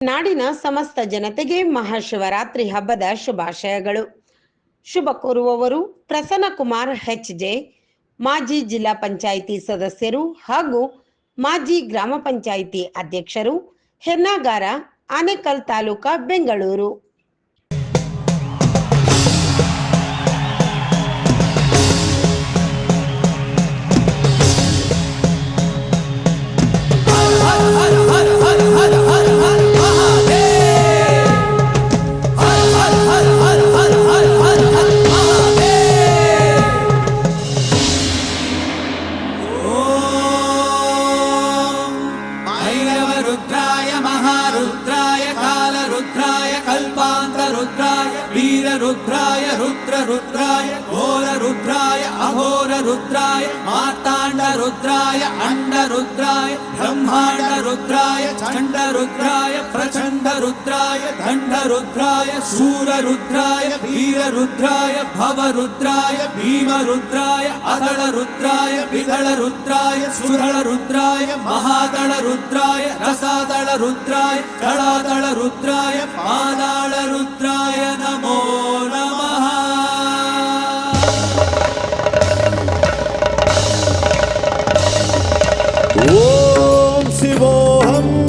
ನಾಡಿನ ಸಮಸ್ತ ಜನತೆಗೆ ಮಹಾಶಿವರಾತ್ರಿ ಹಬ್ಬದ ಶುಭಾಶಯಗಳು. ಶುಭ ಕೋರುವವರು ಪ್ರಸನ್ನಕುಮಾರ್ HJ, ಮಾಜಿ ಜಿಲ್ಲಾ ಪಂಚಾಯಿತಿ ಸದಸ್ಯರು ಹಾಗೂ ಮಾಜಿ ಗ್ರಾಮ ಪಂಚಾಯಿತಿ ಅಧ್ಯಕ್ಷರು, ಹೆನ್ನಾಗಾರ, ಆನೇಕಲ್ ತಾಲೂಕಾ, ಬೆಂಗಳೂರು. रुद्राय रुद्र रुद्राय घोर रुद्राय अघोर रुद्राय मार्तांड रुद्राय अंड रुद्राय ब्रह्मांड रुद्राय चंड रुद्राय प्रचंड रुद्राय दंड रुद्राय शूर रुद्राय वीर रुद्राय भव रुद्राय भीम रुद्राय अदल रुद्राय विदल रुद्राय सुदल रुद्राय महादल रुद्राय रसादल रुद्राय दलादल रुद्राय पादाल रुद्राय नमो